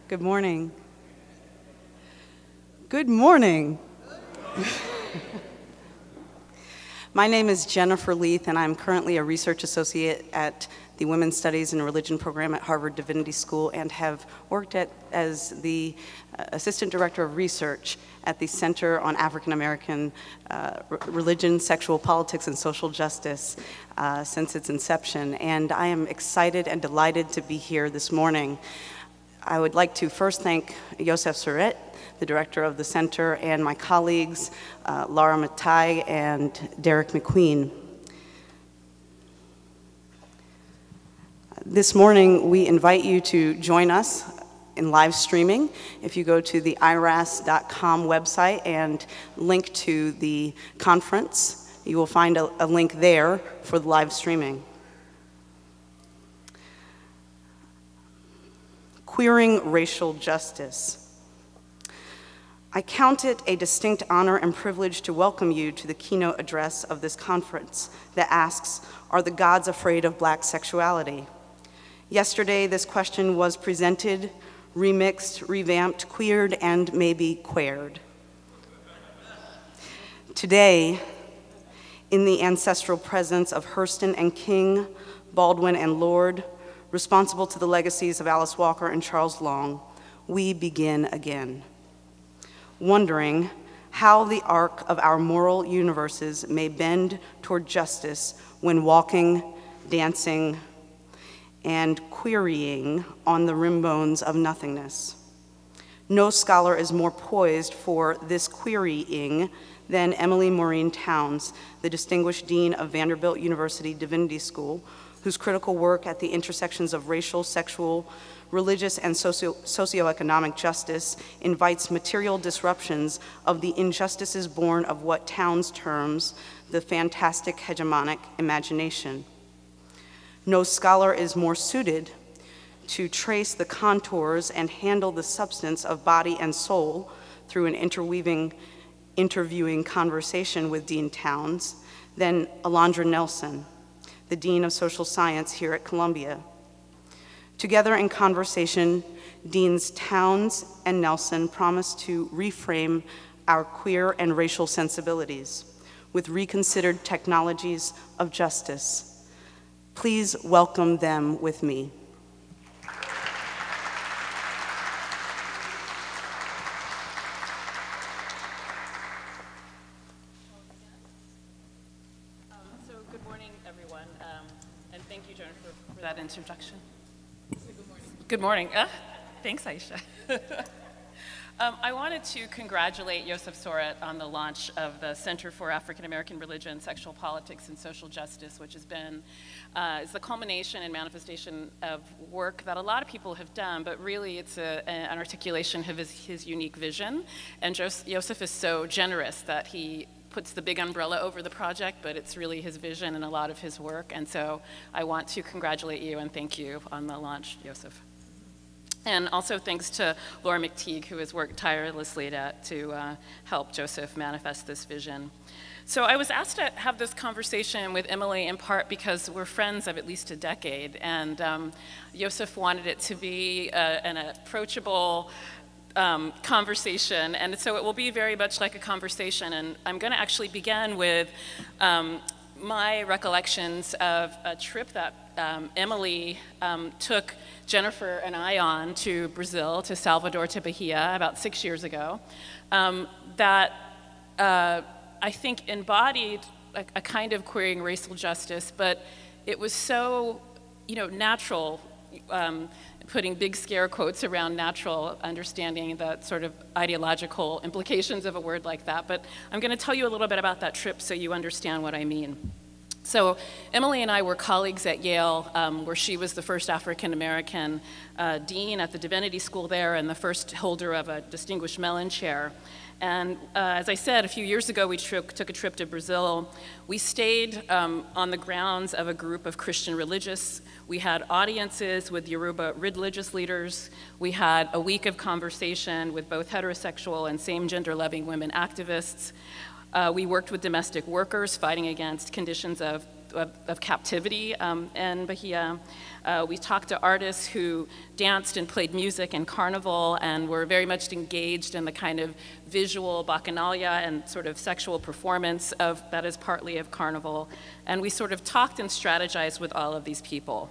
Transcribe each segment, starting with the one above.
Good morning. Good morning. My name is Jennifer Leath, and I'm currently a research associate at the Women's Studies and Religion program at Harvard Divinity School and have worked as the Assistant Director of Research at the Center on African American Religion, Sexual Politics, and Social Justice since its inception. And I am excited and delighted to be here this morning. I would like to first thank Yosef Surret, the director of the center, and my colleagues, Laura Matai and Derek McQueen. This morning, we invite you to join us in live streaming. If you go to the IRAAS.com website and link to the conference, you will find a link there for the live streaming. Queering racial justice. I count it a distinct honor and privilege to welcome you to the keynote address of this conference that asks, are the gods afraid of Black sexuality? Yesterday, this question was presented, remixed, revamped, queered, and maybe queered. Today, in the ancestral presence of Hurston and King, Baldwin and Lord, responsible to the legacies of Alice Walker and Charles Long, we begin again, wondering how the arc of our moral universes may bend toward justice when walking, dancing, and querying on the rim bones of nothingness. No scholar is more poised for this querying than Emilie Maureen Towns, the Distinguished Dean of Vanderbilt University Divinity School, whose critical work at the intersections of racial, sexual, religious, and socioeconomic justice invites material disruptions of the injustices born of what Towns terms the fantastic hegemonic imagination. No scholar is more suited to trace the contours and handle the substance of body and soul through an interviewing conversation with Dean Towns than Alondra Nelson, the Dean of Social Science here at Columbia. Together in conversation, Deans Towns and Nelson promise to reframe our queer and racial sensibilities with reconsidered technologies of justice. Please welcome them with me. So good morning, everyone, and thank you, Jennifer, for that introduction. Good morning. Thanks, Aisha. I wanted to congratulate Yosef Surret on the launch of the Center for African American Religion, Sexual Politics, and Social Justice, which has been is the culmination and manifestation of work that a lot of people have done, but really it's an articulation of his unique vision. And Yosef is so generous that he puts the big umbrella over the project, but it's really his vision and a lot of his work. And so I want to congratulate you and thank you on the launch, Yosef. And also thanks to Laura McTeague, who has worked tirelessly to help Joseph manifest this vision. So I was asked to have this conversation with Emilie in part because we're friends of at least a decade, and Joseph wanted it to be an approachable conversation, and so it will be very much like a conversation. And I'm going to actually begin with my recollections of a trip that Emilie took Jennifer and I on to Brazil, to Salvador, to Bahia, about 6 years ago, that I think embodied a kind of querying racial justice, but it was so, natural, putting big scare quotes around natural, understanding the sort of ideological implications of a word like that. But I'm going to tell you a little bit about that trip so you understand what I mean. So Emilie and I were colleagues at Yale, where she was the first African-American dean at the Divinity School there and the first holder of a distinguished Mellon chair. And as I said, a few years ago, we took a trip to Brazil. We stayed on the grounds of a group of Christian religious. We had audiences with Yoruba religious leaders. We had a week of conversation with both heterosexual and same-gender loving women activists. We worked with domestic workers fighting against conditions of of captivity in Bahia. We talked to artists who danced and played music in carnival and were very much engaged in the kind of visual bacchanalia and sort of sexual performance that is partly of carnival. And we sort of talked and strategized with all of these people.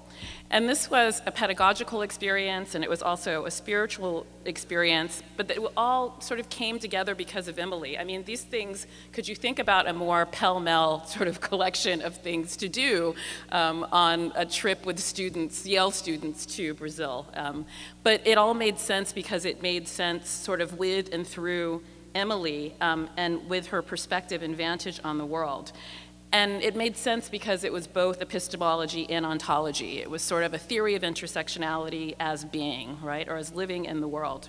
And this was a pedagogical experience, and it was also a spiritual experience, but it all sort of came together because of Emilie. I mean, these things, could you think about a more pell-mell sort of collection of things to do on a trip with students, Yale students, to Brazil? But it all made sense because it made sense sort of with and through Emilie and with her perspective and vantage on the world. And it made sense because it was both epistemology and ontology. It was sort of a theory of intersectionality as being, right, or as living in the world.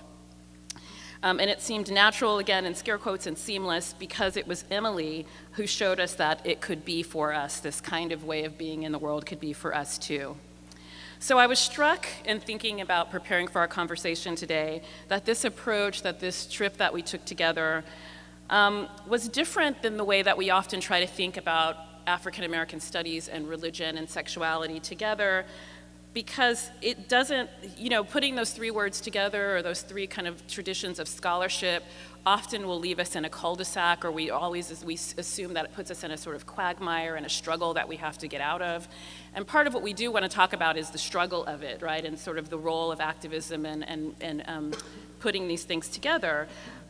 And it seemed natural, again, in scare quotes, and seamless because it was Emilie who showed us that it could be for us. This kind of way of being in the world could be for us too. So I was struck in thinking about preparing for our conversation today that this approach, that this trip that we took together was different than the way that we often try to think about African American studies and religion and sexuality together, because it doesn't, you know, putting those three words together or those three kind of traditions of scholarship often will leave us in a cul-de-sac, or we assume that it puts us in a sort of quagmire and a struggle that we have to get out of. And part of what we do want to talk about is the struggle of it, right, and sort of the role of activism and putting these things together.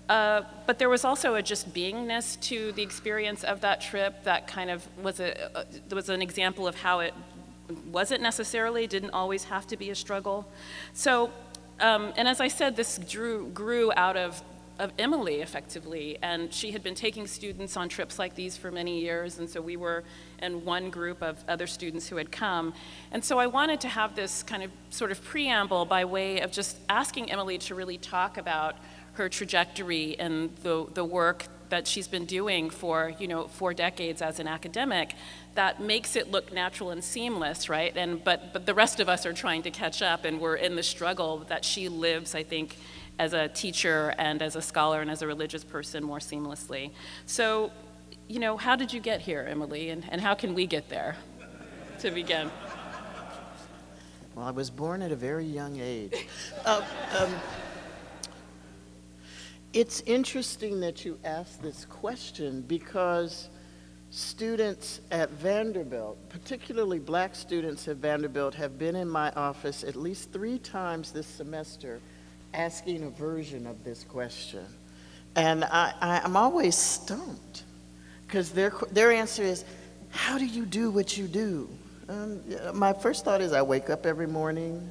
But there was also a just beingness to the experience of that trip that kind of was an example of how it wasn't necessarily, didn't always have to be a struggle. So, and as I said, this grew out of Emilie, effectively, and she had been taking students on trips like these for many years, and so we were in one group of other students who had come. And so I wanted to have this kind of sort of preamble by way of just asking Emilie to really talk about her trajectory and the work that she's been doing for, 4 decades as an academic that makes it look natural and seamless, right? But the rest of us are trying to catch up, and we're in the struggle that she lives, I think, as a teacher and as a scholar and as a religious person more seamlessly. So, how did you get here, Emilie, and how can we get there to begin? Well, I was born at a very young age. It's interesting that you asked this question because students at Vanderbilt, particularly black students at Vanderbilt, have been in my office at least 3 times this semester asking a version of this question. And I'm always stumped because their answer is, how do you do what you do? My first thought is I wake up every morning,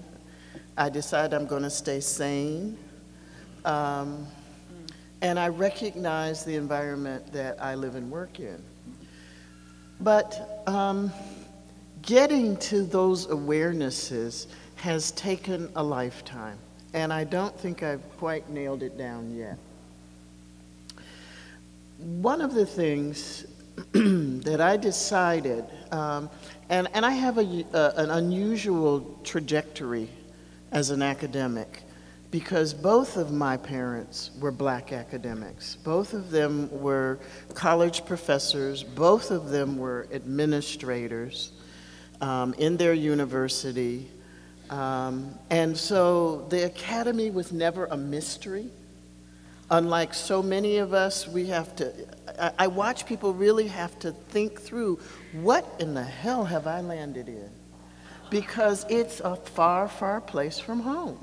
I decide I'm going to stay sane, and I recognize the environment that I live and work in. But getting to those awarenesses has taken a lifetime, and I don't think I've quite nailed it down yet. One of the things that I decided, and I have an unusual trajectory as an academic, because both of my parents were black academics. Both of them were college professors. Both of them were administrators in their university. And so the academy was never a mystery. Unlike so many of us, I watch people really have to think through, what in the hell have I landed in? Because it's a far, far place from home.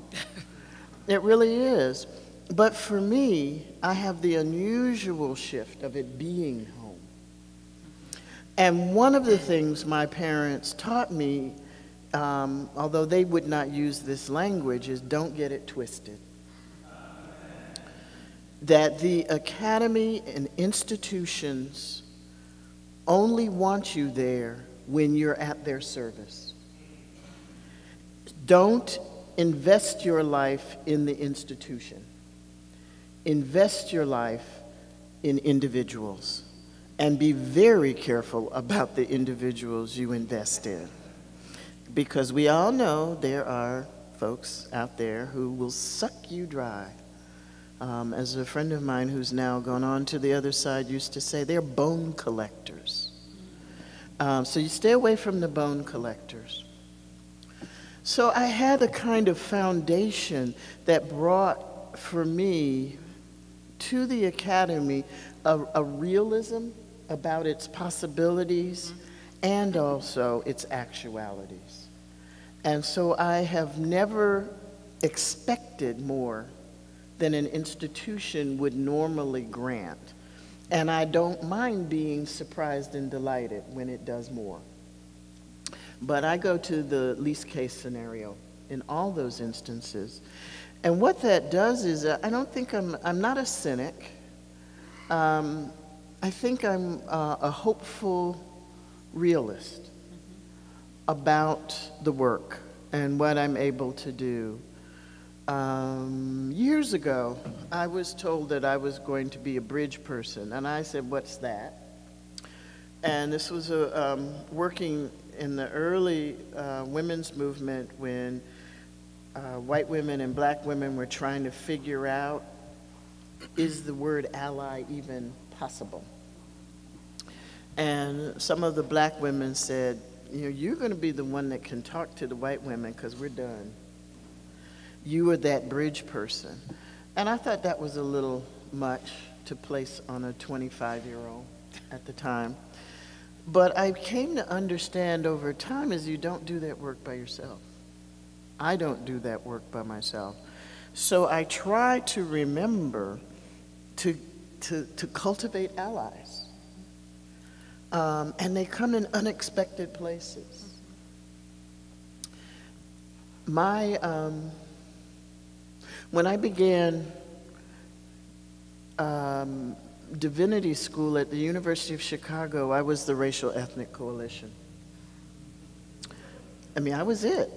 It really is. But for me, I have the unusual shift of it being home. And one of the things my parents taught me, although they would not use this language, is don't get it twisted. That the academy and institutions only want you there when you're at their service. Don't invest your life in the institution. Invest your life in individuals, and be very careful about the individuals you invest in. Because we all know there are folks out there who will suck you dry. As a friend of mine who's now gone on to the other side used to say, they're bone collectors. So you stay away from the bone collectors. So I had a kind of foundation that brought, for me, to the Academy, a realism about its possibilities and also its actualities. And so I have never expected more than an institution would normally grant. And I don't mind being surprised and delighted when it does more. But I go to the least case scenario in all those instances. And what that does is, I don't think I'm not a cynic. I think I'm a hopeful realist about the work and what I'm able to do. Years ago, I was told that I was going to be a bridge person, and I said, "What's that?" And this was working in the early women's movement when white women and black women were trying to figure out, is the word ally even possible? And some of the black women said, you're going to be the one that can talk to the white women because we're done. You are that bridge person. And I thought that was a little much to place on a 25-year-old at the time. But I came to understand over time is you don't do that work by yourself. I don't do that work by myself. So I try to remember to cultivate allies. And they come in unexpected places. When I began Divinity School at the University of Chicago, I was the Racial Ethnic Coalition. I mean, I was it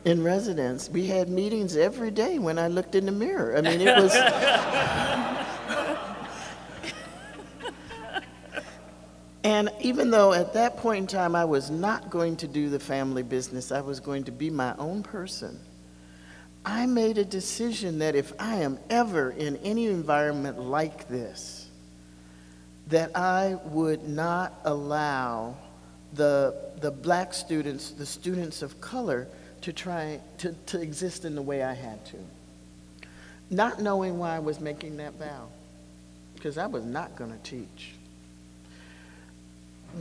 in residence. We had meetings every day when I looked in the mirror. I mean, it was... And even though at that point in time I was not going to do the family business, I was going to be my own person, I made a decision that if I am ever in any environment like this, that I would not allow the black students, the students of color, to try to exist in the way I had to. Not knowing why I was making that vow, because I was not going to teach.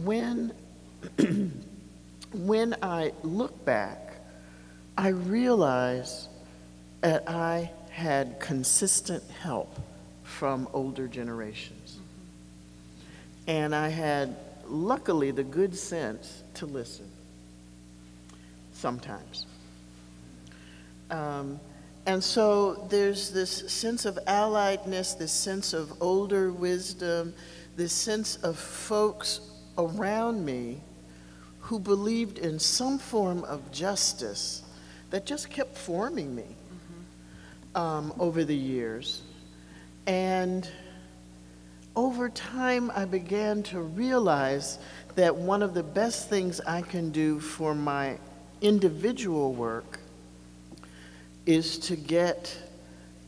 When I look back, I realize that I had consistent help from older generations. And I had, luckily, the good sense to listen, sometimes. And so there's this sense of alliedness, this sense of older wisdom, this sense of folks around me who believed in some form of justice that just kept forming me over the years. And over time, I began to realize that one of the best things I can do for my individual work is to get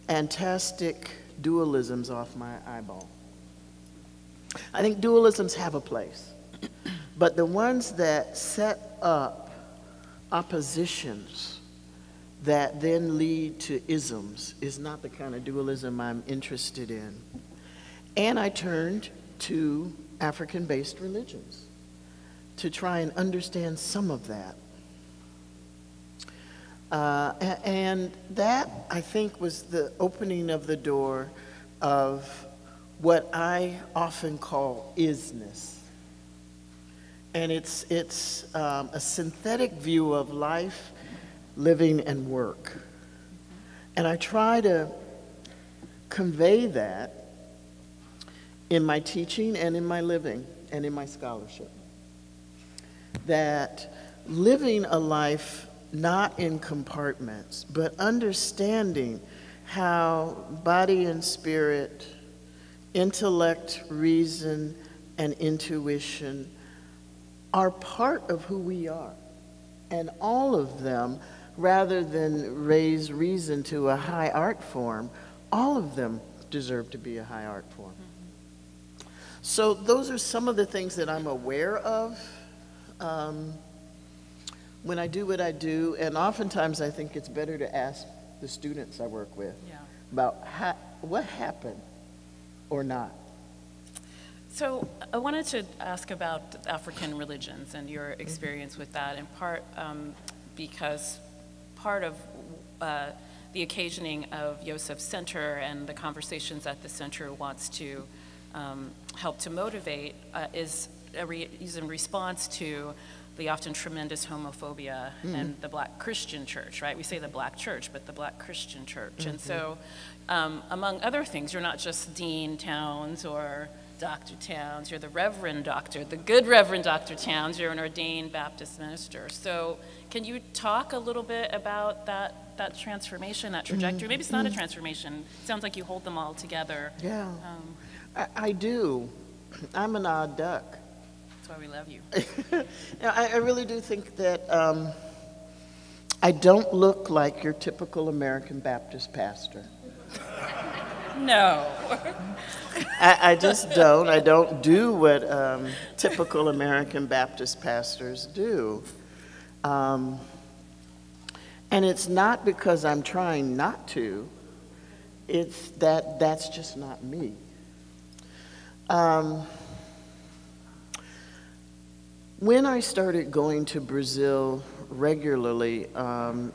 antastic dualisms off my eyeball. I think dualisms have a place. But the ones that set up oppositions that then lead to isms is not the kind of dualism I'm interested in. And I turned to African-based religions to try and understand some of that. And that, I think, was the opening of the door of what I often call isness. And it's a synthetic view of life, living, and work. And I try to convey that in my teaching and in my living and in my scholarship. That living a life not in compartments, but understanding how body and spirit, intellect, reason, and intuition are part of who we are. And all of them, rather than raise reason to a high art form, all of them deserve to be a high art form. So those are some of the things that I'm aware of when I do what I do, and oftentimes I think it's better to ask the students I work with about what happened or not. So I wanted to ask about African religions and your experience with that, in part because part of the occasioning of Yosef's Center and the conversations that the center wants to help to motivate is in response to the often tremendous homophobia and the Black Christian church, right? We say the Black church, but the Black Christian church. And so, among other things, you're not just Dean Towns or Dr. Towns, you're the Reverend Doctor, the good Reverend Dr. Towns, you're an ordained Baptist minister. So can you talk a little bit about that transformation, that trajectory? Maybe it's not a transformation. It sounds like you hold them all together. Yeah, I do. I'm an odd duck. That's why we love you. I really do think that I don't look like your typical American Baptist pastor. No. I just don't. I don't do what typical American Baptist pastors do. And it's not because I'm trying not to. It's that that's just not me. When I started going to Brazil regularly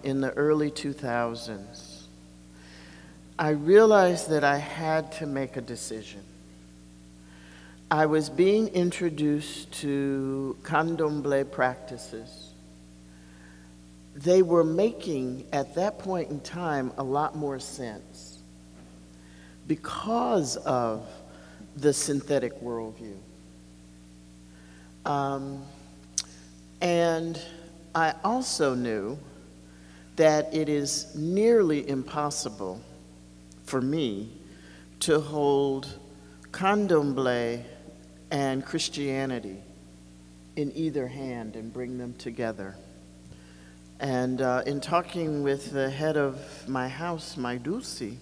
in the early 2000s, I realized that I had to make a decision. I was being introduced to candomblé practices. They were making, at that point in time, a lot more sense because of the synthetic worldview. And I also knew that it is nearly impossible for me to hold candomblé and Christianity in either hand and bring them together. And in talking with the head of my house, my Dulce,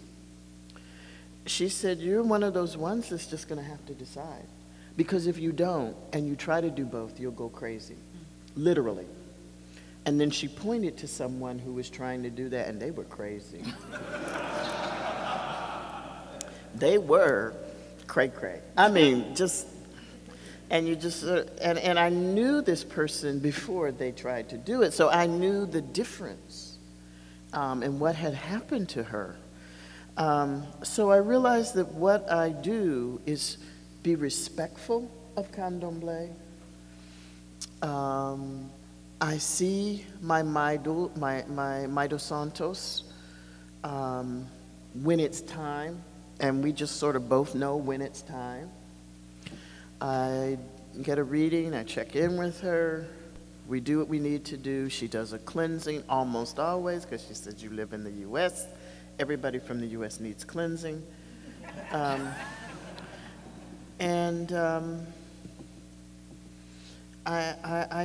she said, you're one of those ones that's just going to have to decide. Because if you don't, and you try to do both, you'll go crazy, literally. And then she pointed to someone who was trying to do that, and they were crazy. They were cray-cray. I mean, just, and you just, and I knew this person before they tried to do it, so I knew the difference and what had happened to her. So I realized that what I do is be respectful of candomblé. I see my Maido Santos when it's time, and we just sort of both know when it's time. I get a reading, I check in with her, we do what we need to do. She does a cleansing almost always, because she said, you live in the US, everybody from the US needs cleansing. I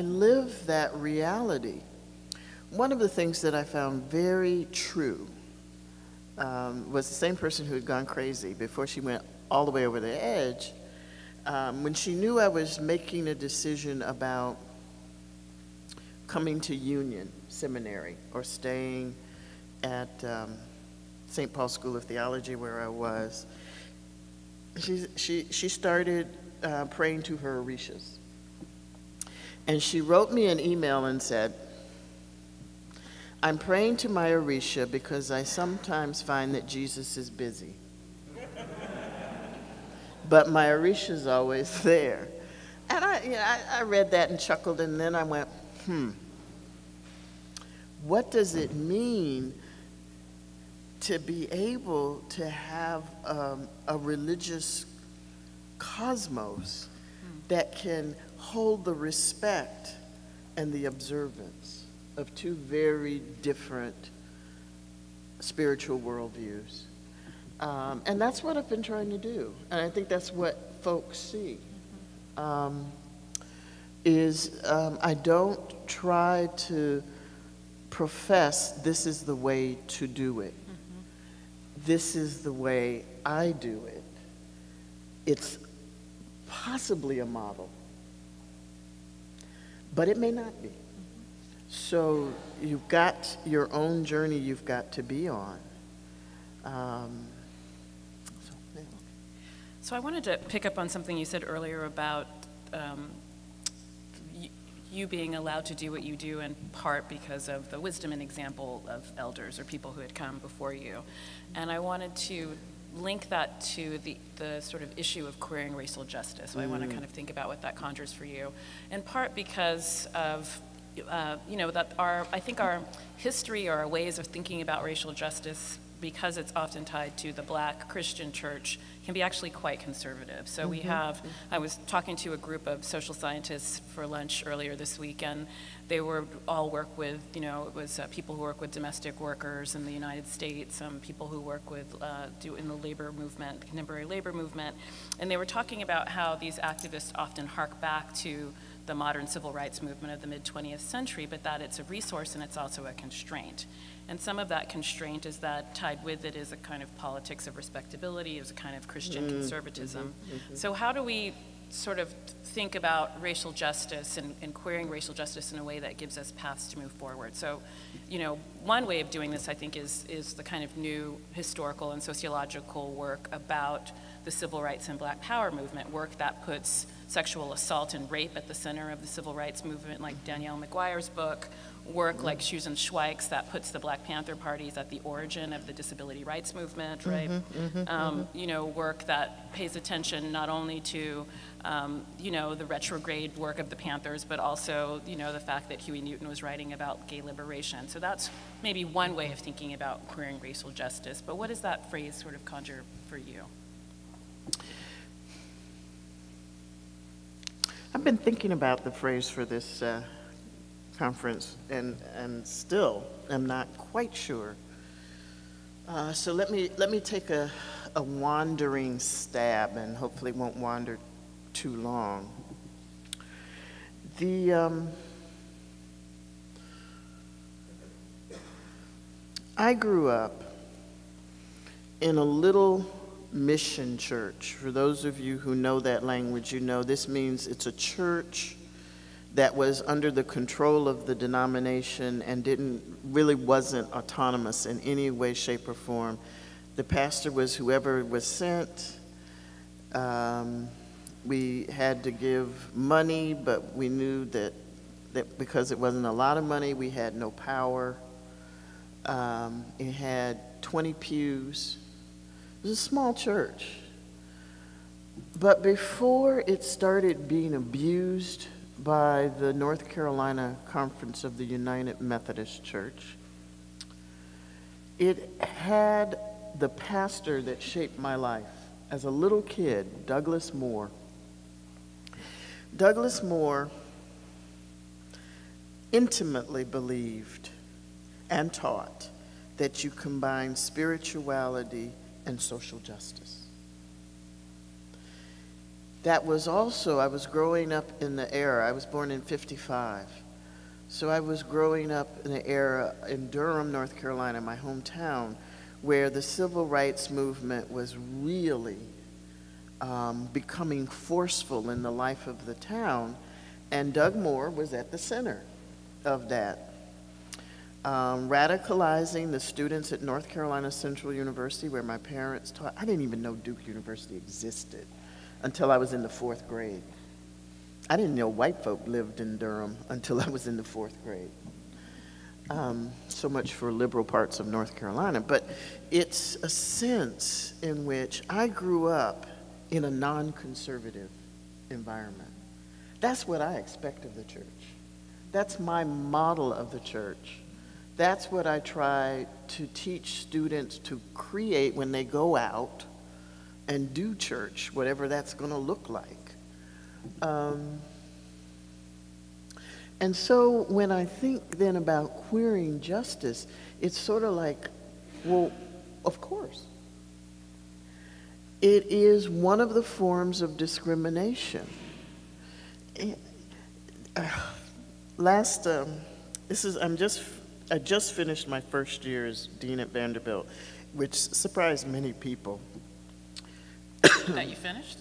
live that reality. One of the things that I found very true was the same person who had gone crazy before she went all the way over the edge. When she knew I was making a decision about coming to Union Seminary or staying at St. Paul's School of Theology where I was, she started praying to her Orishas. And she wrote me an email and said, I'm praying to my Orisha because I sometimes find that Jesus is busy. But my Orisha's always there. And I read that and chuckled, and then I went, what does it mean to be able to have a religious cosmos that can hold the respect and the observance of two very different spiritual worldviews? And that's what I've been trying to do. And I think that's what folks see. I don't try to profess this is the way to do it. This is the way I do it. It's possibly a model. but it may not be. So you've got your own journey you've got to be on. So I wanted to pick up on something you said earlier about you being allowed to do what you do in part because of the wisdom and example of elders or people who had come before you. And I wanted to link that to the sort of issue of queering racial justice. So I want to kind of think about what that conjures for you, in part because of that I think our history or our ways of thinking about racial justice, because it's often tied to the Black Christian church, can be actually quite conservative. So we have, I was talking to a group of social scientists for lunch earlier this week, and they were all work with, it was people who work with domestic workers in the United States, people who work with, in the labor movement, the contemporary labor movement, and they were talking about how these activists often hark back to the modern civil rights movement of the mid-20th century, but that it's a resource and it's also a constraint. And some of that constraint is that tied with it is a kind of politics of respectability, is a kind of Christian conservatism. So how do we sort of think about racial justice and queering racial justice in a way that gives us paths to move forward? So, one way of doing this, I think, is the kind of new historical and sociological work about the civil rights and Black Power movement, work that puts sexual assault and rape at the center of the civil rights movement, like Danielle McGuire's book, work like Susan Schweik's that puts the Black Panther parties at the origin of the disability rights movement, right? Work that pays attention not only to, the retrograde work of the Panthers, but also, the fact that Huey Newton was writing about gay liberation. So that's maybe one way of thinking about queering racial justice. But what does that phrase sort of conjure for you? I've been thinking about the phrase for this conference and still am not quite sure. So let me take a wandering stab, and hopefully won't wander too long. I grew up in a little mission church. For those of you who know that language, this means it's a church that was under the control of the denomination and really wasn't autonomous in any way, shape, or form. The pastor was whoever was sent. We had to give money, but we knew that because it wasn't a lot of money, we had no power. It had 20 pews. It was a small church. But before it started being abused by the North Carolina Conference of the United Methodist Church, it had the pastor that shaped my life as a little kid, Douglas Moore. Douglas Moore intimately believed and taught that you combine spirituality and social justice. That was also, I was growing up in the era, I was born in '55, so I was growing up in an era in Durham, North Carolina, my hometown, where the civil rights movement was really becoming forceful in the life of the town, and Doug Moore was at the center of that. Radicalizing the students at North Carolina Central University, where my parents taught. I didn't even know Duke University existed until I was in the 4th grade. I didn't know white folk lived in Durham until I was in the 4th grade. So much for liberal parts of North Carolina. But it's a sense in which I grew up in a non-conservative environment. That's what I expect of the church. That's my model of the church. That's what I try to teach students to create when they go out and do church, whatever that's going to look like. And so when I think then about queering justice, it's sort of like, well, of course. It is one of the forms of discrimination. I just finished my first year as dean at Vanderbilt, which surprised many people. That you finished?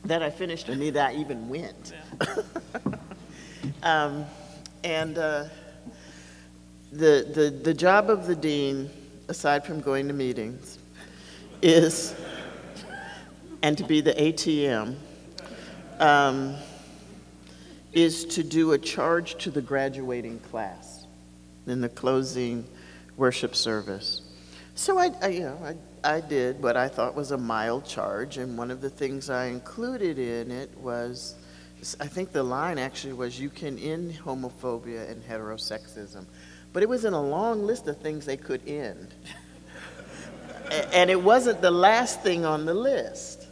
That I finished and that I even went. The job of the dean, aside from going to meetings, is, and to be the ATM, is to do a charge to the graduating class in the closing worship service. So I did what I thought was a mild charge, and one of the things I included in it was, I think the line actually was, you can end homophobia and heterosexism. But it was in a long list of things they could end. And it wasn't the last thing on the list.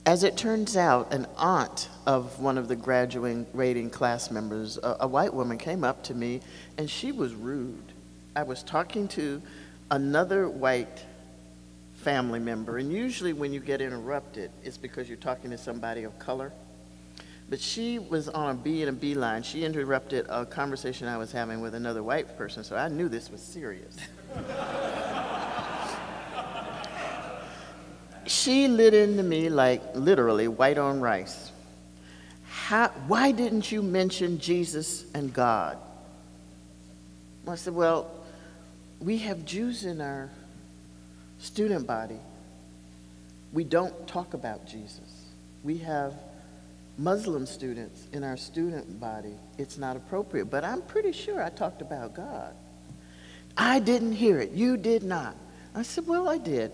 As it turns out, an aunt of one of the graduating class members, a white woman, came up to me, and she was rude. I was talking to another white family member, and usually when you get interrupted, it's because you're talking to somebody of color. But she was on a beeline. She interrupted a conversation I was having with another white person, so I knew this was serious. She lit into me like literally white on rice. Why didn't you mention Jesus and God? I said, well, we have Jews in our student body. We don't talk about Jesus. We have Muslim students in our student body. It's not appropriate, but I'm pretty sure I talked about God. I didn't hear it. You did not. I said, well, I did.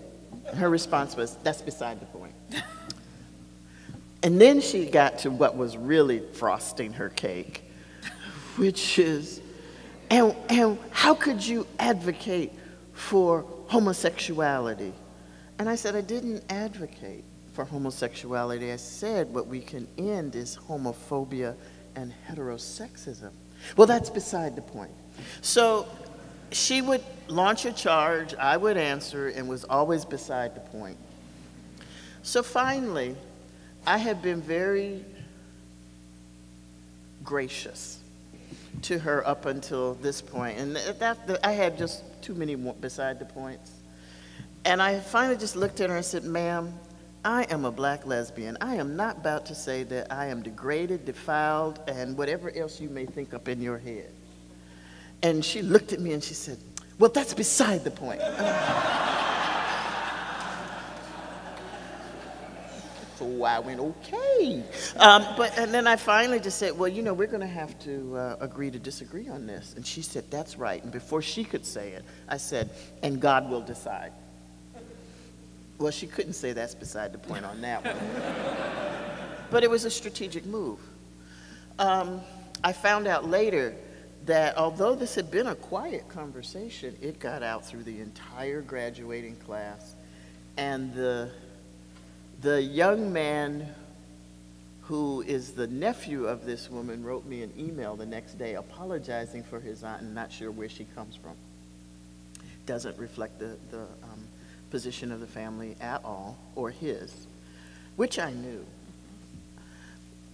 Her response was, that's beside the point. And then she got to what was really frosting her cake, which is, and how could you advocate for homosexuality? And I said, I didn't advocate for homosexuality. I said what we can end is homophobia and heterosexism. Well, that's beside the point. So she would launch a charge, I would answer, and was always beside the point. So finally, I had been very gracious to her up until this point, and I had just too many beside the points. And I finally just looked at her and said, ma'am, I am a black lesbian. I am not about to say that I am degraded, defiled, and whatever else you may think up in your head. And she looked at me and she said, well, that's beside the point. So I went, okay. And then I finally just said, well, you know, we're going to have to agree to disagree on this. And she said, that's right. And before she could say it, I said, and God will decide. Well, she couldn't say that's beside the point on that one. But it was a strategic move. I found out later that although this had been a quiet conversation, it got out through the entire graduating class. And the young man who is the nephew of this woman wrote me an email the next day apologizing for his aunt and not sure where she comes from. Doesn't reflect the position of the family at all, or his, which I knew.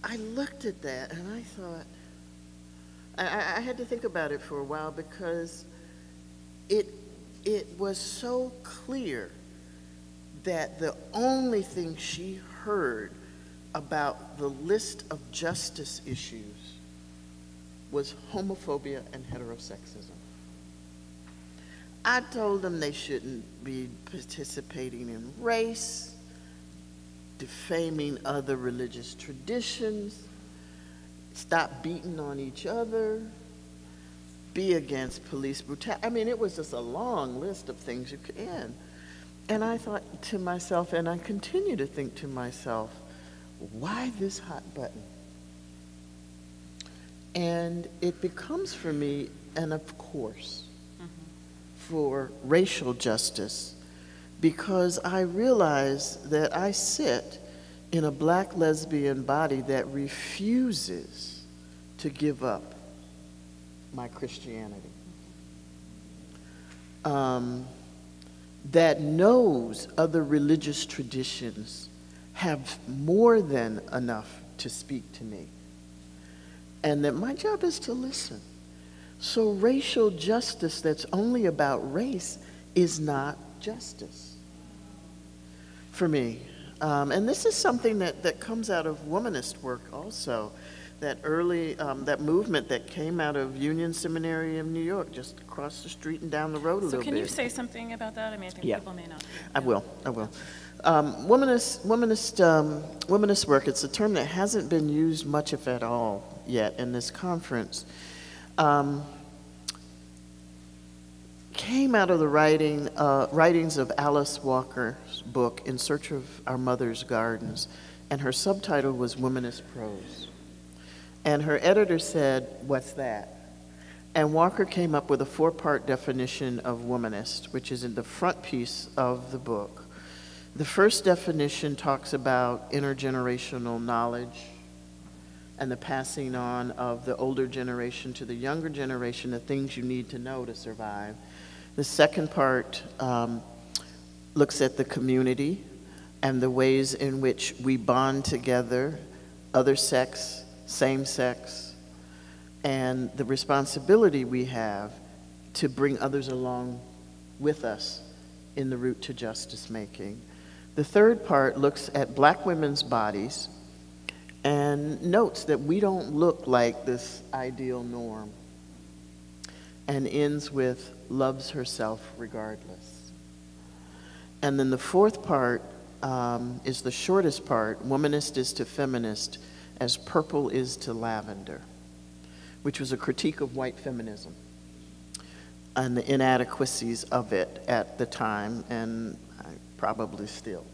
I looked at that and I thought, I had to think about it for a while because it was so clear that the only thing she heard about the list of justice issues was homophobia and heterosexism. I told them they shouldn't be participating in race, defaming other religious traditions, stop beating on each other, be against police brutality. I mean, it was just a long list of things you could end. And I thought to myself, and I continue to think to myself, why this hot button? And it becomes for me an of course for racial justice, because I realize that I sit in a black lesbian body that refuses to give up my Christianity, that knows other religious traditions have more than enough to speak to me, and that my job is to listen. So racial justice that's only about race is not justice for me. And this is something that comes out of womanist work also. That early, that movement that came out of Union Seminary of New York, just across the street and down the road a little bit. So can you say something about that? I mean, I think people may not. I will. Womanist work, it's a term that hasn't been used much, if at all, yet in this conference. Came out of the writings of Alice Walker's book, In Search of Our Mother's Gardens, and her subtitle was Womanist Prose. And her editor said, "What's that?" And Walker came up with a 4-part definition of womanist, which is in the front piece of the book. The first definition talks about intergenerational knowledge and the passing on of the older generation to the younger generation, the things you need to know to survive. The second part looks at the community and the ways in which we bond together, other sex, same sex, and the responsibility we have to bring others along with us in the route to justice making. The third part looks at Black women's bodies and notes that we don't look like this ideal norm, and ends with loves herself regardless. And then the fourth part is the shortest part. Womanist is to feminist as purple is to lavender, which was a critique of white feminism and the inadequacies of it at the time, and probably still.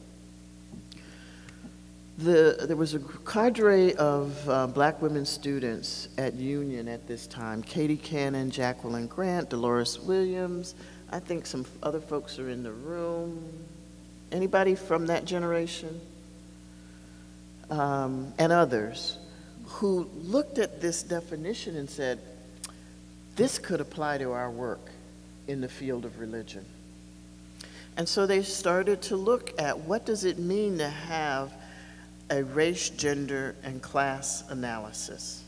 There was a cadre of Black women students at Union at this time: Katie Cannon, Jacqueline Grant, Dolores Williams. I think some other folks are in the room. Anybody from that generation? And others who looked at this definition and said, this could apply to our work in the field of religion. And so they started to look at what does it mean to have a race, gender, and class analysis.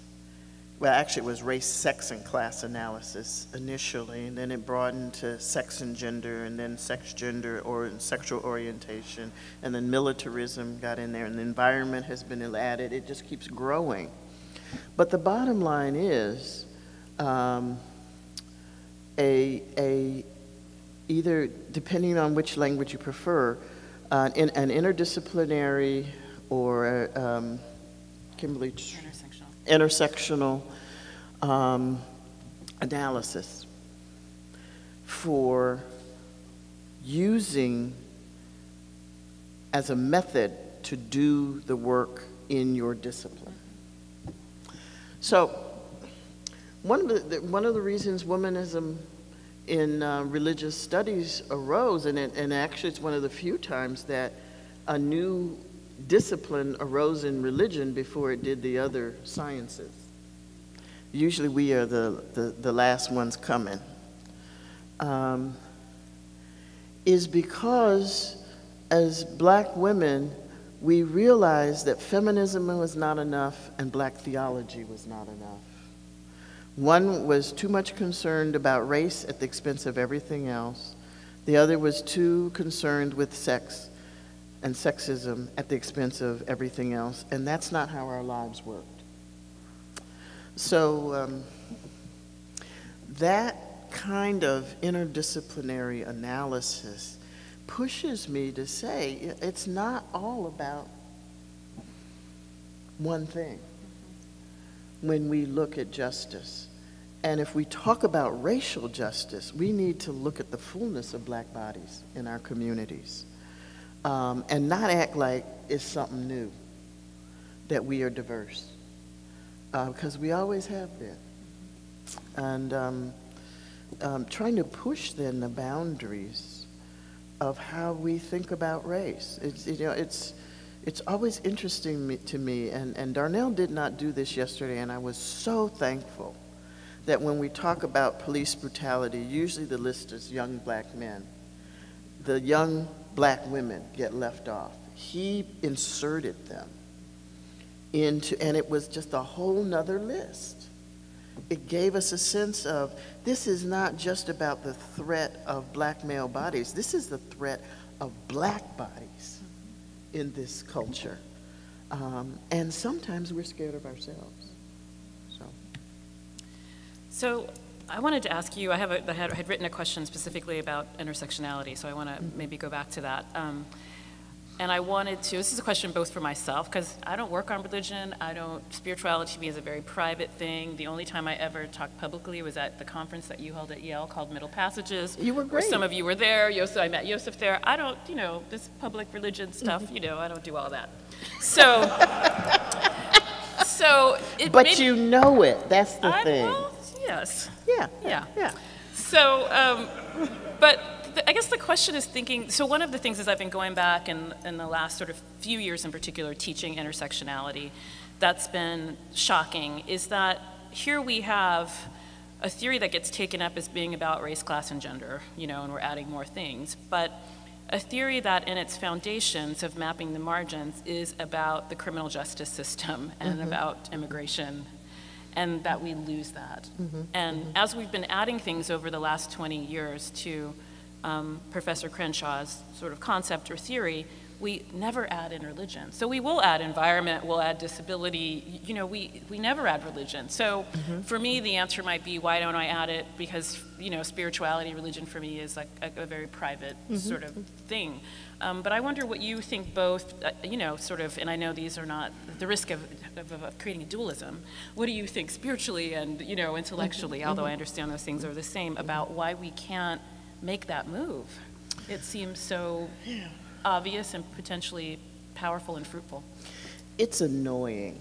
Well, actually it was race, sex, and class analysis initially, and then it broadened to sex and gender, and then sex, gender, or sexual orientation, and then militarism got in there, and the environment has been added. It just keeps growing. But the bottom line is either, depending on which language you prefer, an interdisciplinary or Kimberly, intersectional analysis for using as a method to do the work in your discipline. So one of the reasons womanism in religious studies arose, and actually it's one of the few times that a new discipline arose in religion before it did the other sciences. Usually we are the last ones coming, is because as Black women, we realized that feminism was not enough and Black theology was not enough. One was too much concerned about race at the expense of everything else. The other was too concerned with sex and sexism at the expense of everything else, and that's not how our lives worked. So that kind of interdisciplinary analysis pushes me to say it's not all about one thing when we look at justice. And if we talk about racial justice, we need to look at the fullness of Black bodies in our communities. And not act like it's something new, that we are diverse, because we always have been. And trying to push then the boundaries of how we think about race. It's always interesting to me, and Darnell did not do this yesterday, and I was so thankful that when we talk about police brutality, usually the list is young Black men. The young Black women get left off. He inserted them into, and it was just a whole nother list. It gave us a sense of, this is not just about the threat of Black male bodies, this is the threat of Black bodies in this culture. And sometimes we're scared of ourselves. So I wanted to ask you, I had written a question specifically about intersectionality, so I want to maybe go back to that. And I wanted to, this is a question both for myself, because I don't work on religion, spirituality to me is a very private thing. The only time I ever talked publicly was at the conference that you held at Yale called Middle Passages. You were great. Some of you were there, I met Yosef there. I don't, this public religion stuff, I don't do all that. So, But you know it, that's the thing. Well, yes. Yeah. So, but I guess the question is thinking, so one of the things is I've been going back in the last sort of few years in particular, teaching intersectionality, that's been shocking, is that here we have a theory that gets taken up as being about race, class, and gender, and we're adding more things, but a theory that in its foundations of mapping the margins is about the criminal justice system and about immigration, and that we lose that. And as we've been adding things over the last 20 years to Professor Crenshaw's sort of concept or theory, we never add in religion. So we will add environment, we'll add disability, we never add religion. So for me, the answer might be, why don't I add it? Because, spirituality, religion for me is like a very private sort of thing. But I wonder what you think both, sort of, and I know these are not, the risk of creating a dualism. What do you think spiritually and, intellectually, although I understand those things are the same, about why we can't make that move? It seems so obvious and potentially powerful and fruitful. It's annoying.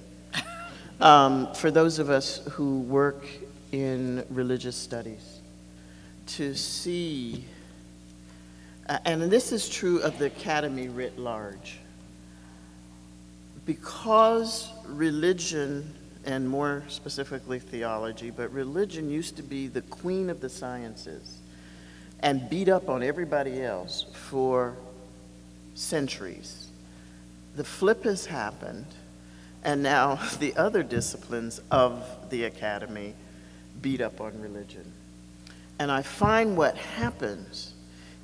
For those of us who work in religious studies, to see, and this is true of the academy writ large, because religion, and more specifically theology, but religion used to be the queen of the sciences and beat up on everybody else for centuries. The flip has happened, and now the other disciplines of the academy beat up on religion. And I find what happens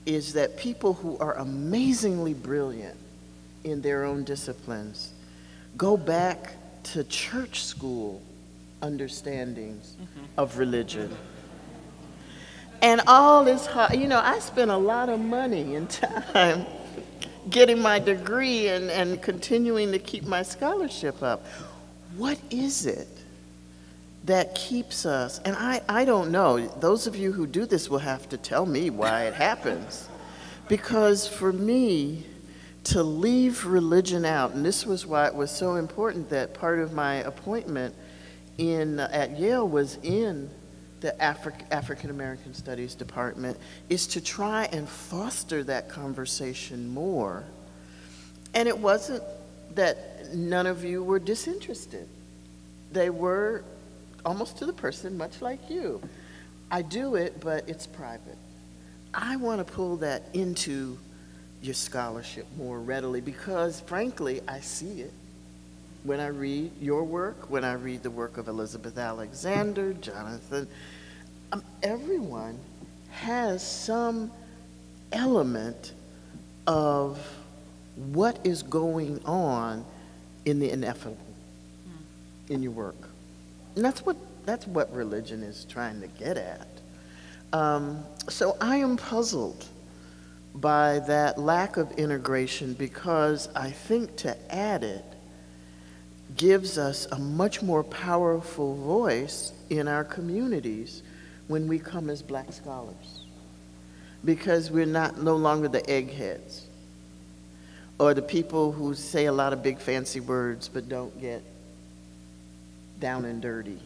is that people who are amazingly brilliant in their own disciplines go back to church school understandings of religion. And all this, I spent a lot of money and time getting my degree and continuing to keep my scholarship up. What is it that keeps us, and I don't know, those of you who do this will have to tell me why it happens. Because for me, to leave religion out, and this was why it was so important that part of my appointment at Yale was in the African American Studies Department, is to try and foster that conversation more. And it wasn't that none of you were disinterested. They were almost to the person, much like you. I do it, but it's private. I want to pull that into your scholarship more readily because, frankly, I see it. When I read your work, when I read the work of Elizabeth Alexander, Jonathan, everyone has some element of what is going on in the ineffable in your work. And that's what religion is trying to get at. So I am puzzled by that lack of integration because I think to add it gives us a much more powerful voice in our communities when we come as Black scholars, because we're no longer the eggheads or the people who say a lot of big fancy words but don't get down and dirty,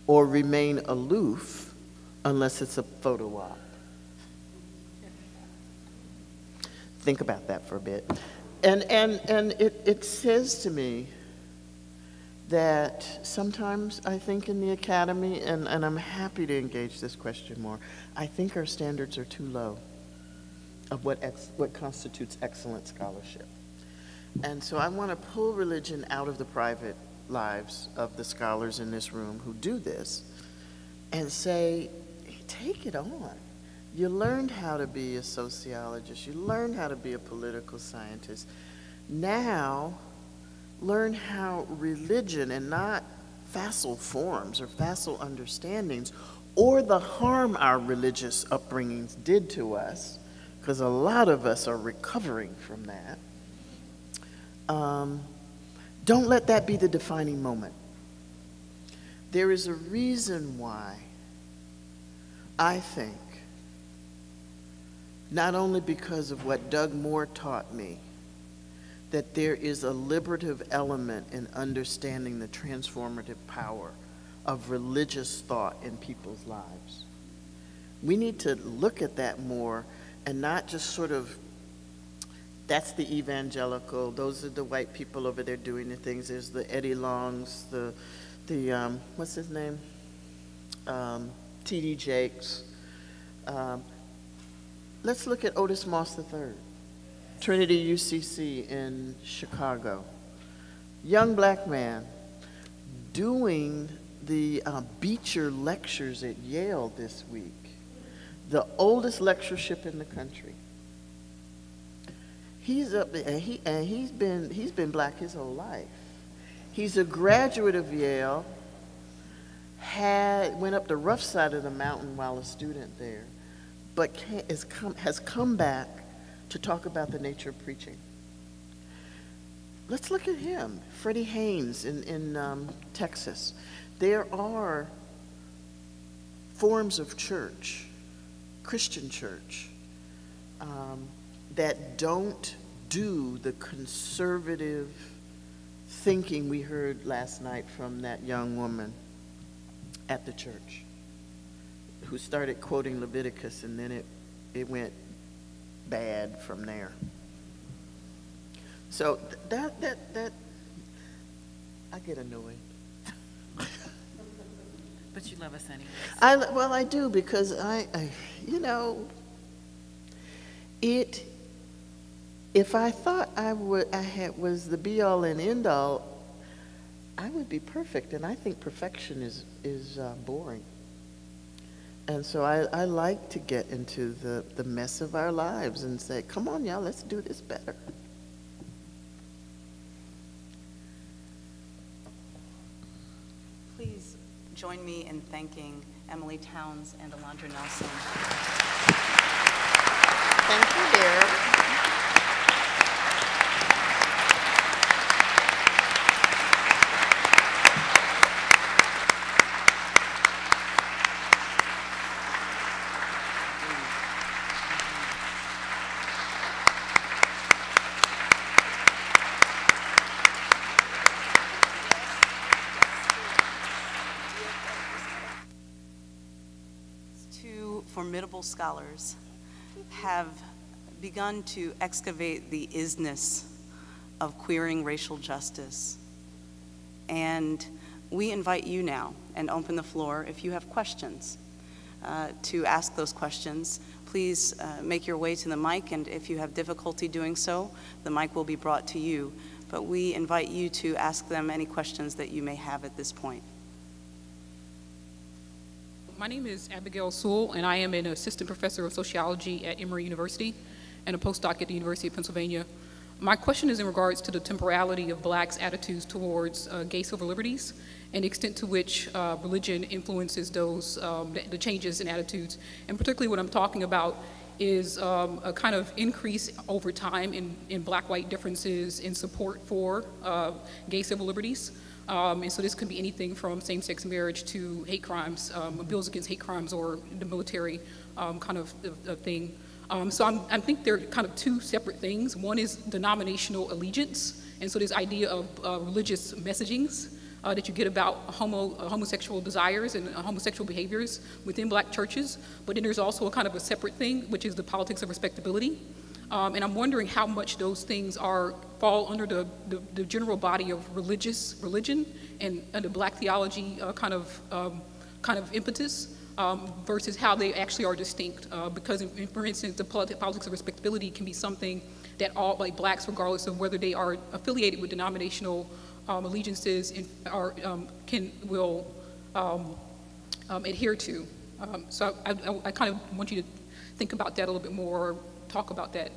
or remain aloof unless it's a photo op. Think about that for a bit. And it says to me that sometimes I think in the academy, and I'm happy to engage this question more, I think our standards are too low of what constitutes excellent scholarship. And so I want to pull religion out of the private lives of the scholars in this room who do this and say, take it on. You learned how to be a sociologist. You learned how to be a political scientist. Now, learn how religion, and not facile forms or facile understandings, or the harm our religious upbringings did to us, because a lot of us are recovering from that. Don't let that be the defining moment. There is a reason why I think, not only because of what Doug Moore taught me, that there is a liberative element in understanding the transformative power of religious thought in people's lives. We need to look at that more and not just sort of, that's the evangelical, those are the white people over there doing the things. There's the Eddie Longs, the what's his name? T.D. Jakes. Let's look at Otis Moss III, Trinity UCC in Chicago. Young black man doing the Beecher lectures at Yale this week, the oldest lectureship in the country. He's up there, and he's been black his whole life. He's a graduate of Yale, went up the rough side of the mountain while a student there, but has come back to talk about the nature of preaching. Let's look at him, Freddie Haynes in Texas. There are forms of church, Christian church, that don't do the conservative thinking we heard last night from that young woman at the church who started quoting Leviticus, and then it went bad from there. So that I get annoyed. But you love us anyways. Well, I do, because I you know, if I thought was the be all and end all, I would be perfect, and I think perfection is boring. And so I like to get into the mess of our lives and say, come on, y'all, let's do this better. Please join me in thanking Emilie Towns and Alondra Nelson. Thank you, dear. Formidable scholars have begun to excavate the isness of queering racial justice. And we invite you now, and open the floor if you have questions, to ask those questions. Please make your way to the mic, and if you have difficulty doing so, the mic will be brought to you. But we invite you to ask them any questions that you may have at this point. My name is Abigail Sewell, and I am an assistant professor of sociology at Emory University and a postdoc at the University of Pennsylvania. My question is in regards to the temporality of blacks' attitudes towards gay civil liberties and the extent to which religion influences those, the changes in attitudes. And particularly what I'm talking about is a kind of increase over time in black-white differences in support for gay civil liberties. And so this could be anything from same-sex marriage to hate crimes, bills against hate crimes, or the military kind of thing. So I think they're kind of two separate things. One is denominational allegiance, and so this idea of religious messagings that you get about homosexual desires and homosexual behaviors within black churches. But then there's also a kind of a separate thing, which is the politics of respectability. And I'm wondering how much those things fall under the general body of religion and the black theology kind of impetus versus how they actually are distinct. Because, for instance, the politics of respectability can be something that all blacks, regardless of whether they are affiliated with denominational allegiances, will adhere to. So I kind of want you to think about that a little bit more, or talk about that.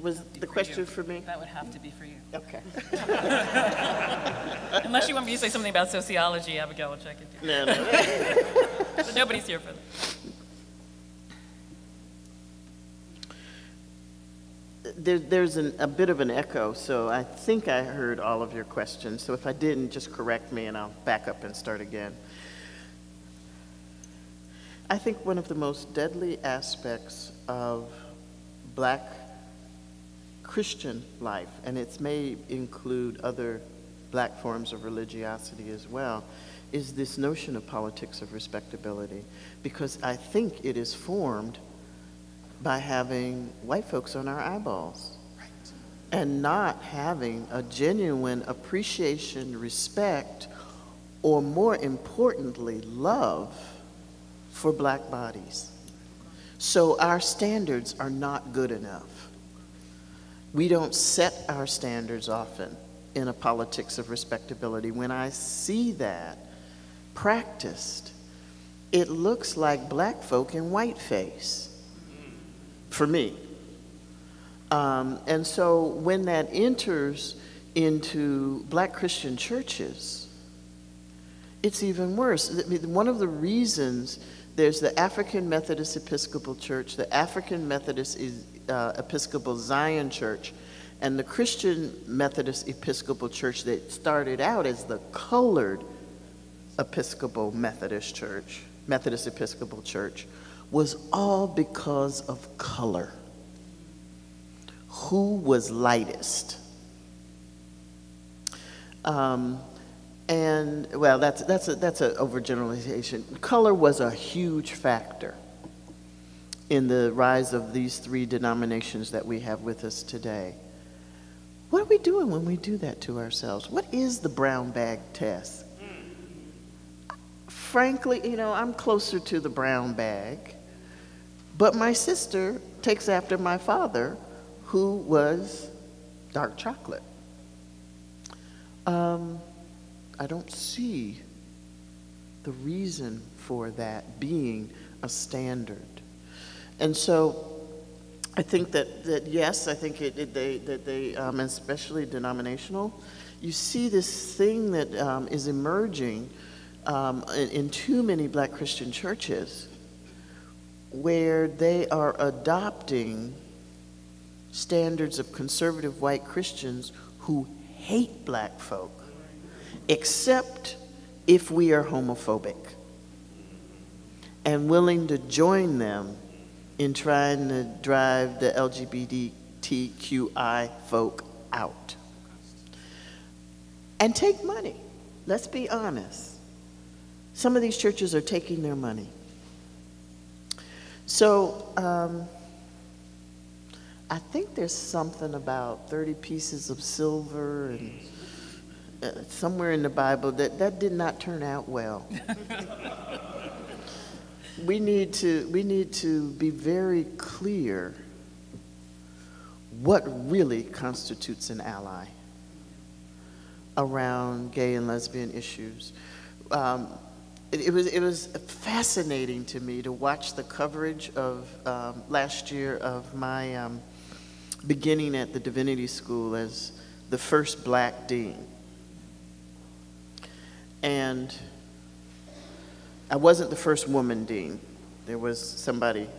Was the question for me? That would have to be for you. Okay. Unless you want me to say something about sociology, Abigail will check it. No. But nobody's here for that. There's a bit of an echo, so I think I heard all of your questions. So if I didn't, just correct me and I'll back up and start again. I think one of the most deadly aspects of Black Christian life, and it may include other Black forms of religiosity as well, is this notion of politics of respectability, because I think it is formed by having white folks on our eyeballs and not having a genuine appreciation, respect, or more importantly, love for Black bodies. So our standards are not good enough. We don't set our standards often in a politics of respectability. When I see that practiced, it looks like Black folk in whiteface for me. And so when that enters into Black Christian churches, it's even worse. I mean, one of the reasons there's the African Methodist Episcopal Church, the African Methodist Episcopal Zion Church, and the Christian Methodist Episcopal Church that started out as the colored Episcopal Methodist Episcopal Church, was all because of color. Who was lightest? And well, that's an overgeneralization. Color was a huge factor in the rise of these three denominations that we have with us today. What are we doing when we do that to ourselves? What is the brown bag test? Frankly, you know, I'm closer to the brown bag, but my sister takes after my father, who was dark chocolate. I don't see the reason for that being a standard. And so I think that yes, I think they especially denominational, you see this thing that is emerging in too many Black Christian churches, where they are adopting standards of conservative white Christians who hate Black folk, except if we are homophobic, and willing to join them in trying to drive the LGBTQI folk out. And take money. Let's be honest. Some of these churches are taking their money. So I think there's something about 30 pieces of silver and somewhere in the Bible that did not turn out well. We need to be very clear what really constitutes an ally around gay and lesbian issues. It was fascinating to me to watch the coverage of last year of my beginning at the Divinity School as the first Black dean. And I wasn't the first woman dean. There was somebody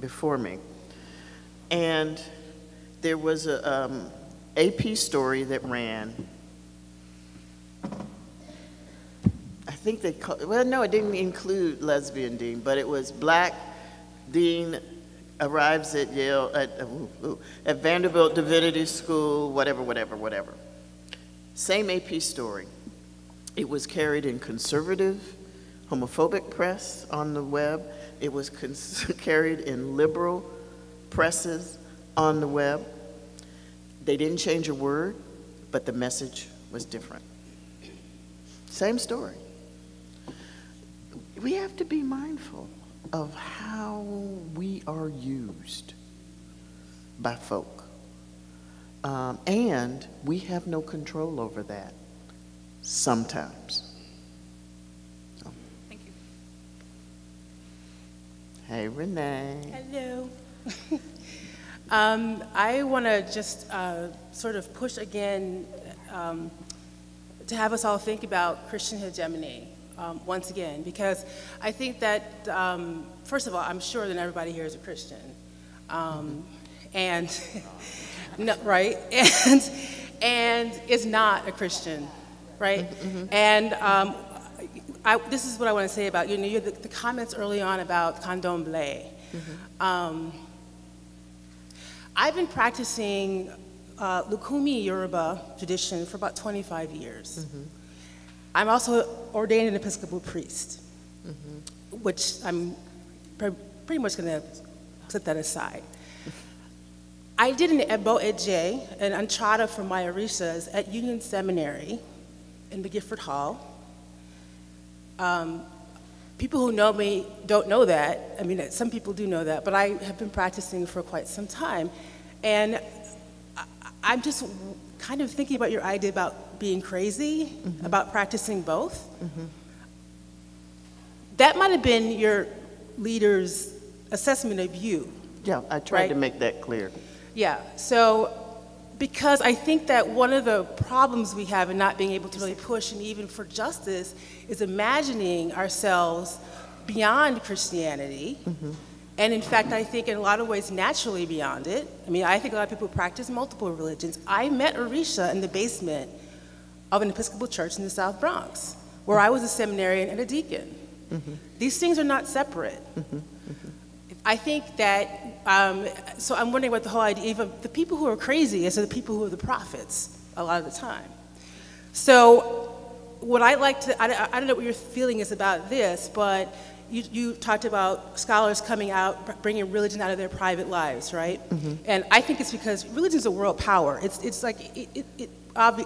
before me. And there was a AP story that ran. I think they called, well, no, it didn't include lesbian dean, but it was Black dean arrives at Yale, at Vanderbilt Divinity School, whatever. Same AP story. It was carried in conservative, homophobic press on the web. It was carried in liberal presses on the web. They didn't change a word, but the message was different. Same story. We have to be mindful of how we are used by folk. And we have no control over that sometimes. So. Thank you. Hey, Renee. Hello. I want to just sort of push again to have us all think about Christian hegemony once again, because I think that, first of all, I'm sure that everybody here is a Christian. And, no, right? And is not a Christian, right? And this is what I want to say about, you know, the comments early on about candomblé. I've been practicing Lukumi Yoruba tradition for about 25 years. I'm also ordained an Episcopal priest, which I'm pretty much going to set that aside. I did an Ebo Eje, an Anchada for my Orishas at Union Seminary in the Gifford Hall. People who know me don't know that. I mean, some people do know that, but I have been practicing for quite some time. And I'm just kind of thinking about your idea about being crazy, about practicing both. That might have been your leader's assessment of you. Yeah, I tried to make that clear. Yeah, so because I think that one of the problems we have in not being able to really push and even for justice is imagining ourselves beyond Christianity. And in fact, I think in a lot of ways naturally beyond it. I mean, I think a lot of people practice multiple religions. I met Orisha in the basement of an Episcopal church in the South Bronx, where I was a seminarian and a deacon. These things are not separate. I think that, so I'm wondering what the whole idea, even the people who are crazy is the people who are the prophets a lot of the time. So what I'd like to, I don't know what your feeling is about this, but you talked about scholars coming out, bringing religion out of their private lives, right? And I think it's because religion is a world power. It's like,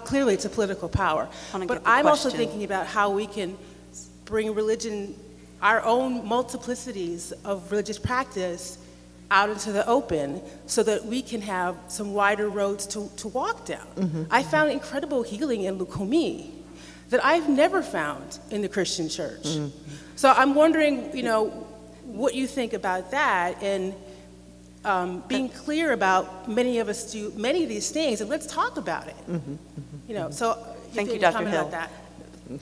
clearly it's a political power. But I'm also thinking about how we can bring religion, our own multiplicities of religious practice out into the open so that we can have some wider roads to walk down. I found incredible healing in Lukumi that I've never found in the Christian church. So I'm wondering, you know, what you think about that and being clear about many of us do many of these things, and let's talk about it. You know, so thank you, Dr. Hill.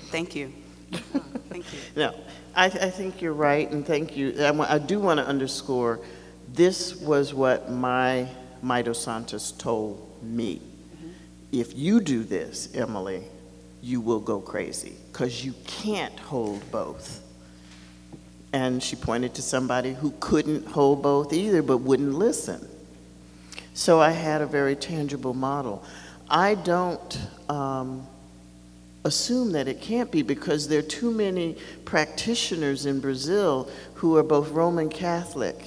Thank you. Thank you. No, I think you're right, and thank you. I do want to underscore, this was what my Mito Santos told me. If you do this, Emilie, you will go crazy, because you can't hold both. And she pointed to somebody who couldn't hold both either, but wouldn't listen. So I had a very tangible model. I don't assume that it can't be, because there are too many practitioners in Brazil who are both Roman Catholic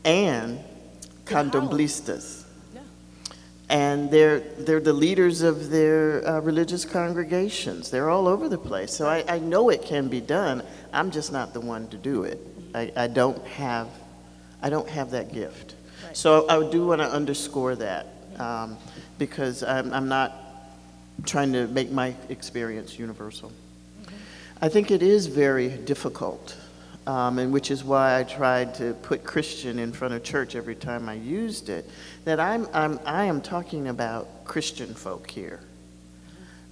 and candomblistas. And they're the leaders of their religious congregations. They're all over the place. So I know it can be done. I'm just not the one to do it. I don't have that gift. Right. So I do want to underscore that because I'm not trying to make my experience universal. I think it is very difficult, and which is why I tried to put Christian in front of church every time I used it, that I am talking about Christian folk here.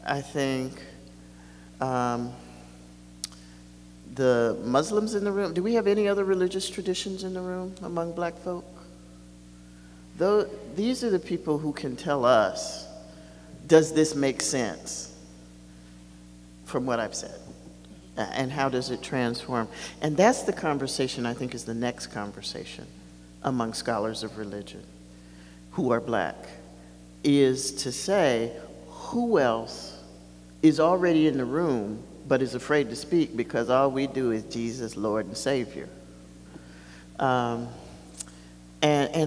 I think the Muslims in the room, do we have any other religious traditions in the room among black folk? These are the people who can tell us, does this make sense from what I've said? And how does it transform? And that's the conversation I think is the next conversation among scholars of religion who are black, is to say, who else is already in the room but is afraid to speak because all we do is Jesus, Lord and Savior. And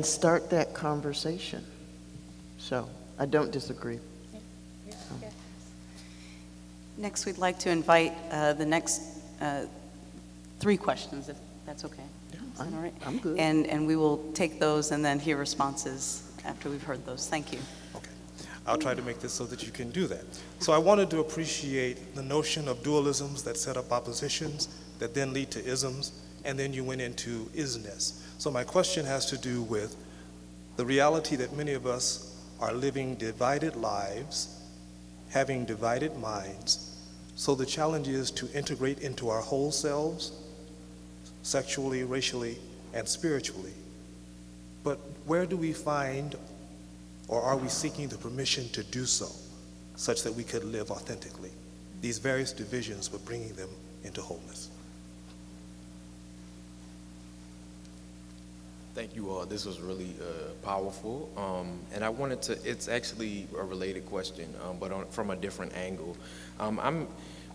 start that conversation. So I don't disagree. Next, we'd like to invite the next 3 questions, if that's okay. Yeah, all right? I'm good. And we will take those and then hear responses after we've heard those. Thank you. Okay. I'll try to make this so that you can do that. So I wanted to appreciate the notion of dualisms that set up oppositions that then lead to isms, and then you went into isness. So my question has to do with the reality that many of us are living divided lives, having divided minds. So the challenge is to integrate into our whole selves, sexually, racially, and spiritually. But where do we find, or are we seeking the permission to do so, such that we could live authentically? These various divisions, but bringing them into wholeness. Thank you all. This was really powerful. And I wanted to, it's actually a related question, but from a different angle.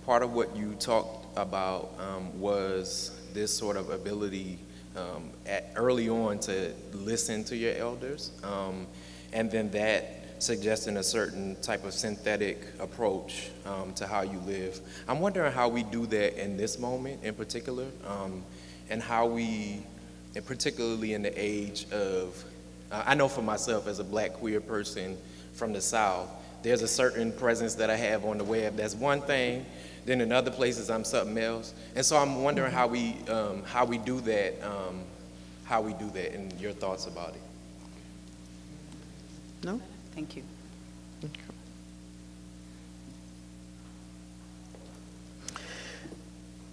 Part of what you talked about was this sort of ability early on to listen to your elders, and then that suggesting a certain type of synthetic approach to how you live. I'm wondering how we do that in this moment in particular, and how we, and particularly in the age of, I know for myself as a Black queer person from the South, there's a certain presence that I have on the web that's one thing, then in other places I'm something else. And so I'm wondering how we do that, and your thoughts about it. No? Thank you. Okay.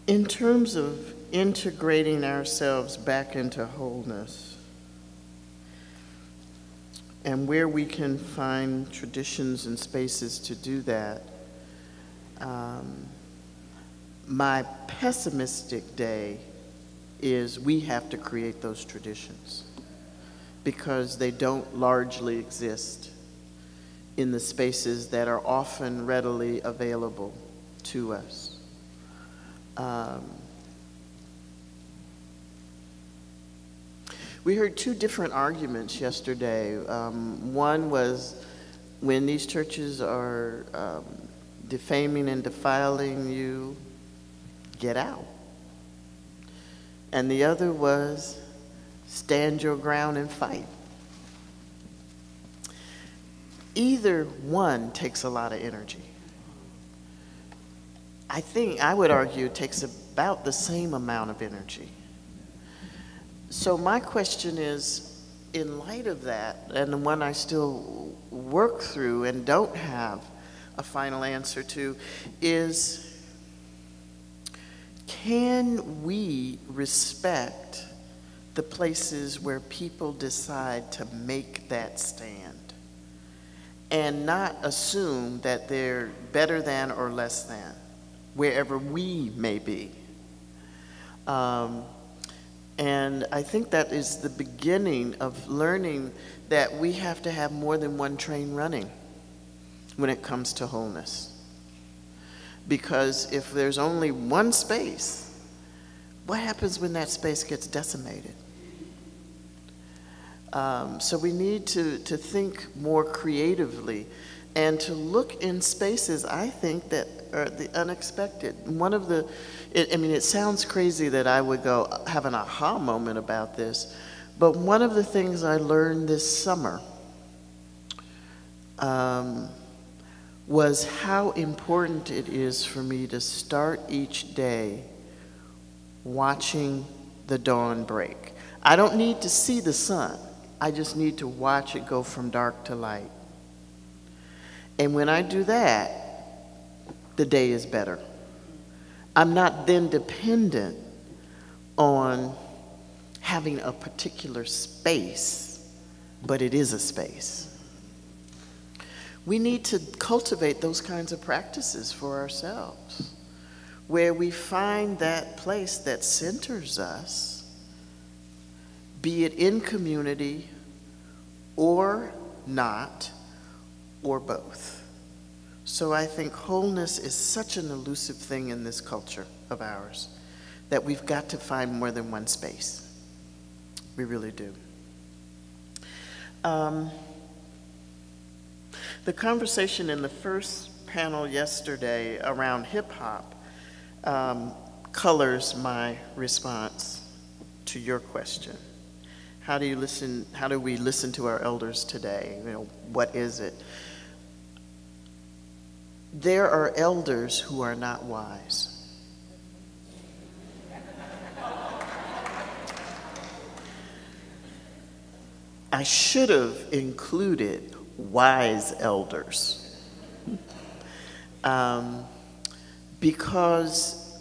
In terms of integrating ourselves back into wholeness, and where we can find traditions and spaces to do that, my pessimistic day is we have to create those traditions because they don't largely exist in the spaces that are often readily available to us. We heard two different arguments yesterday. One was when these churches are defaming and defiling you, get out. And the other was stand your ground and fight. Either one takes a lot of energy. I would argue it takes about the same amount of energy. So my question is, in light of that, and the one I still work through and don't have a final answer to, is can we respect the places where people decide to make that stand and not assume that they're better than or less than, wherever we may be? And I think that is the beginning of learning that we have to have more than one train running when it comes to wholeness. Because if there's only one space, what happens when that space gets decimated? So we need to think more creatively and to look in spaces, I think, that are the unexpected. One of the, it sounds crazy that I would go have an aha moment about this, but one of the things I learned this summer was how important it is for me to start each day watching the dawn break. I don't need to see the sun. I just need to watch it go from dark to light. And when I do that, the day is better. I'm not then dependent on having a particular space, but it is a space. We need to cultivate those kinds of practices for ourselves, where we find that place that centers us, be it in community or not, or both. So I think wholeness is such an elusive thing in this culture of ours that we've got to find more than one space. We really do. The conversation in the first panel yesterday around hip hop colors my response to your question. How do we listen to our elders today? What is it? There are elders who are not wise. I should have included wise elders. Because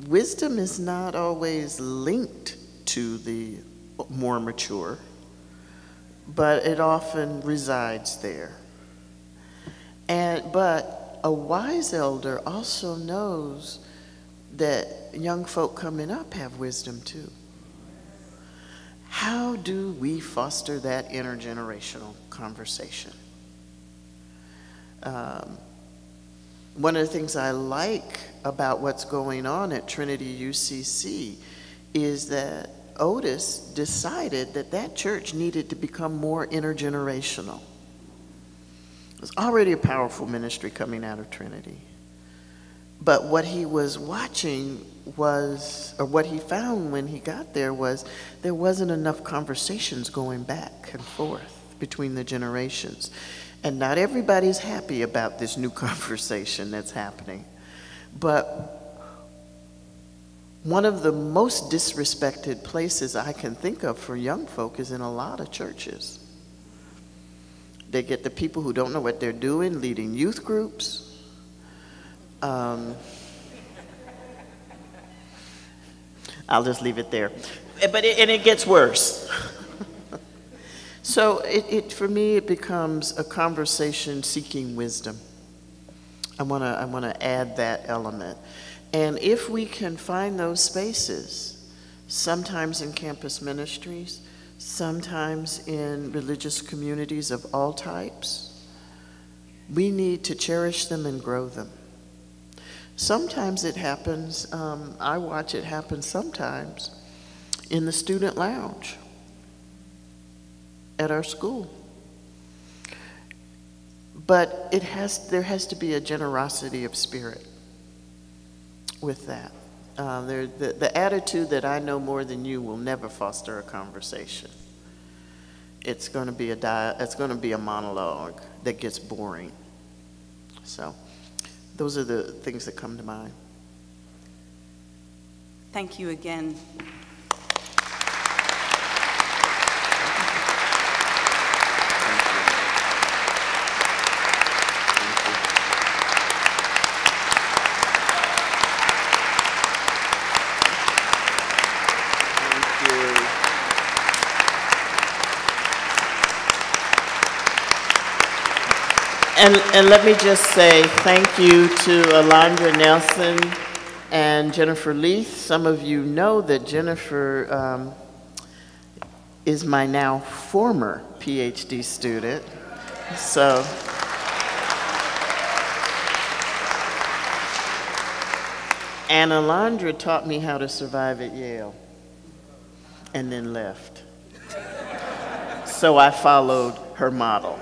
wisdom is not always linked to the more mature, but it often resides there. But a wise elder also knows that young folk coming up have wisdom too. How do we foster that intergenerational conversation? One of the things I like about what's going on at Trinity UCC is that Otis decided that that church needed to become more intergenerational. There's already a powerful ministry coming out of Trinity. But what he was watching was, or what he found when he got there was, there wasn't enough conversations going back and forth between the generations. And not everybody's happy about this new conversation that's happening. But one of the most disrespected places I can think of for young folk is in a lot of churches. They get the people who don't know what they're doing, leading youth groups. I'll just leave it there. But it gets worse. So for me, it becomes a conversation seeking wisdom. I wanna add that element. And if we can find those spaces, sometimes in campus ministries, sometimes in religious communities of all types, we need to cherish them and grow them. Sometimes it happens, I watch it happen sometimes in the student lounge at our school. But there has to be a generosity of spirit with that. The attitude that I know more than you will never foster a conversation. It's going to be a monologue that gets boring. So those are the things that come to mind. Thank you again. And let me just say thank you to Alondra Nelson and Jennifer Leath. Some of you know that Jennifer is my now former PhD student. So, and Alondra taught me how to survive at Yale and then left. So I followed her model.